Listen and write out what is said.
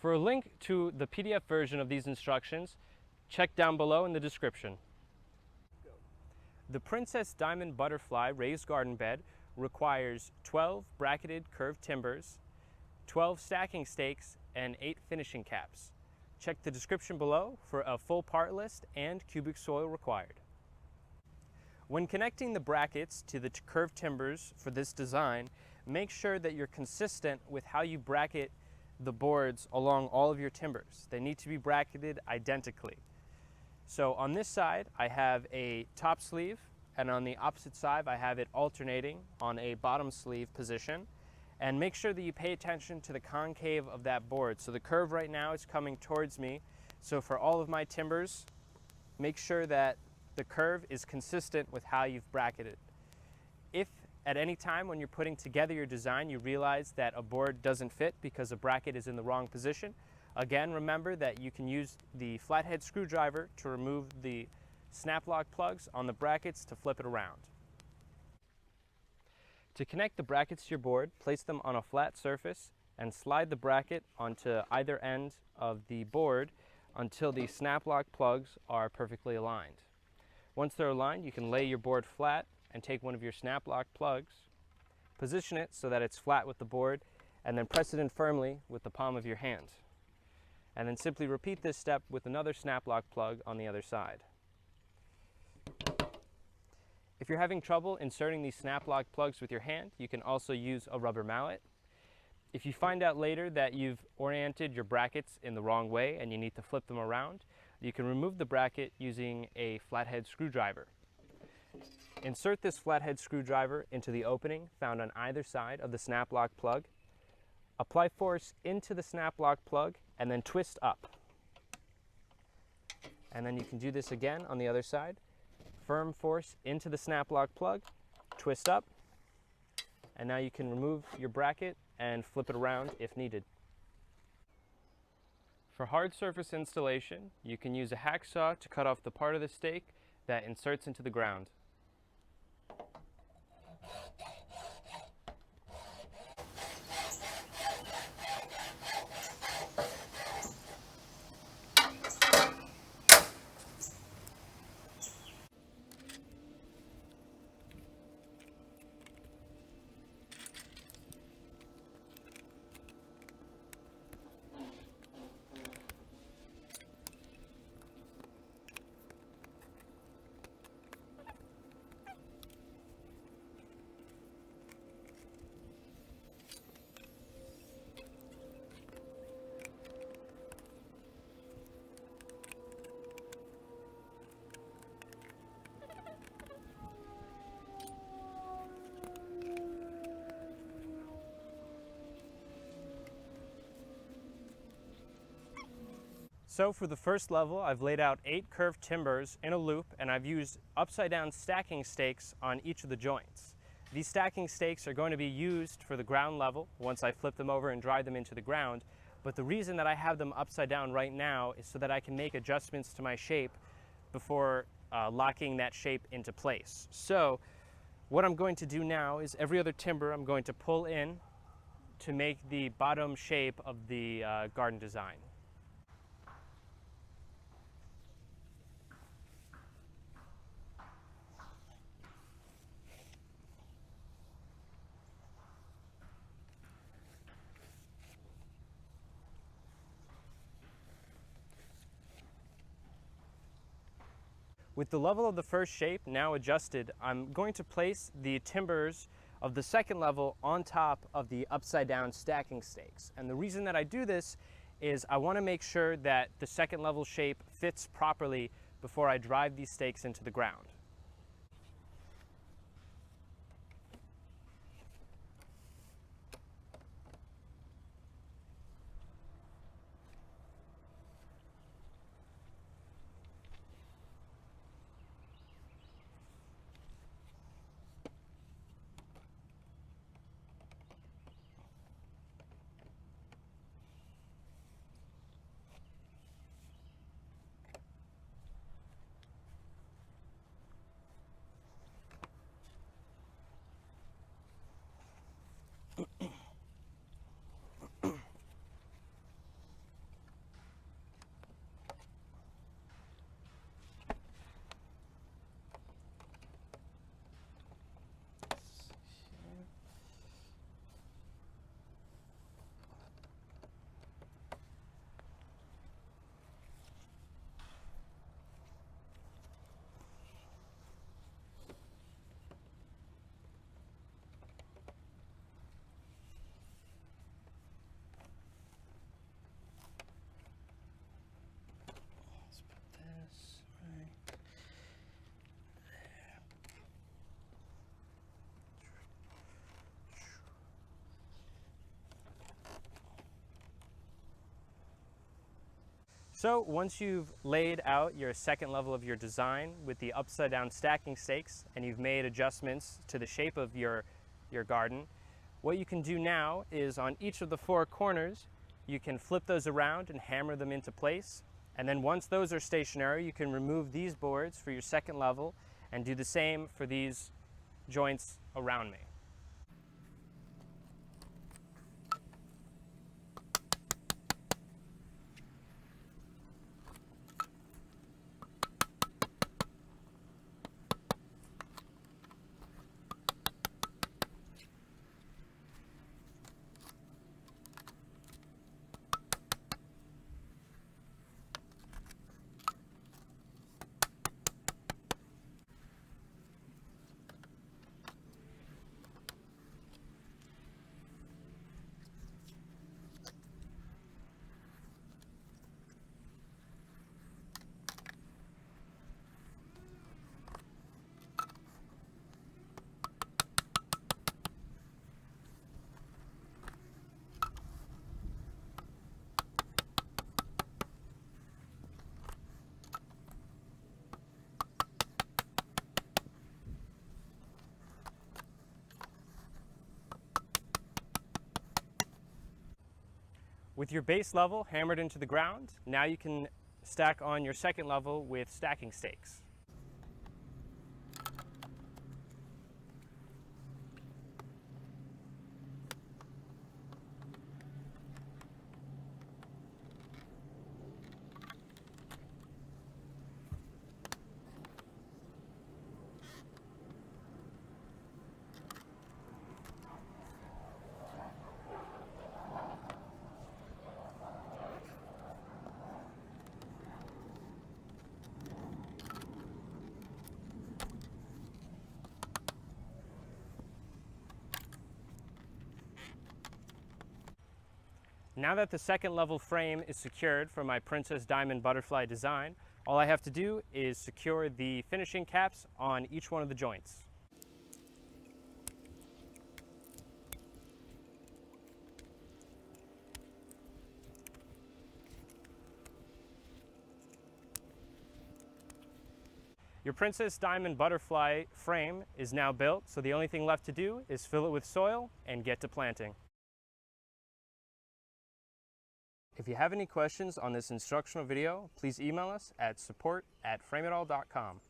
For a link to the PDF version of these instructions, check down below in the description. The Princess Diamond Butterfly Raised Garden Bed requires 12 bracketed curved timbers, 12 stacking stakes, and 8 finishing caps. Check the description below for a full part list and cubic soil required. When connecting the brackets to the curved timbers for this design, make sure that you're consistent with how you bracket the boards along all of your timbers. They need to be bracketed identically. So on this side, I have a top sleeve, and on the opposite side, I have it alternating on a bottom sleeve position. And make sure that you pay attention to the concave of that board. So the curve right now is coming towards me. So for all of my timbers, make sure that the curve is consistent with how you've bracketed. If at any time when you're putting together your design, you realize that a board doesn't fit because a bracket is in the wrong position, again, remember that you can use the flathead screwdriver to remove the snap lock plugs on the brackets to flip it around. To connect the brackets to your board, place them on a flat surface and slide the bracket onto either end of the board until the snap lock plugs are perfectly aligned. Once they're aligned, you can lay your board flat and take one of your snap lock plugs, position it so that it's flat with the board, and then press it in firmly with the palm of your hand. And then simply repeat this step with another snap lock plug on the other side. If you're having trouble inserting these snap lock plugs with your hand, you can also use a rubber mallet. If you find out later that you've oriented your brackets in the wrong way and you need to flip them around, you can remove the bracket using a flathead screwdriver. Insert this flathead screwdriver into the opening found on either side of the snap lock plug. Apply force into the snap lock plug and then twist up. And then you can do this again on the other side. Firm force into the snap lock plug, twist up, and now you can remove your bracket and flip it around if needed. For hard surface installation, you can use a hacksaw to cut off the part of the stake that inserts into the ground. So for the first level, I've laid out 8 curved timbers in a loop, and I've used upside down stacking stakes on each of the joints. These stacking stakes are going to be used for the ground level once I flip them over and drive them into the ground. But the reason that I have them upside down right now is so that I can make adjustments to my shape before locking that shape into place. So what I'm going to do now is every other timber I'm going to pull in to make the bottom shape of the garden design. With the level of the first shape now adjusted, I'm going to place the timbers of the second level on top of the upside down stacking stakes. And the reason that I do this is I want to make sure that the second level shape fits properly before I drive these stakes into the ground. So once you've laid out your second level of your design with the upside down stacking stakes and you've made adjustments to the shape of your garden, what you can do now is on each of the four corners, you can flip those around and hammer them into place. And then once those are stationary, you can remove these boards for your second level and do the same for these joints around me. With your base level hammered into the ground, now you can stack on your second level with stacking stakes. Now that the second level frame is secured for my Princess Diamond Butterfly design, all I have to do is secure the finishing caps on each one of the joints. Your Princess Diamond Butterfly frame is now built, so the only thing left to do is fill it with soil and get to planting. If you have any questions on this instructional video, please email us at support@frameitall.com.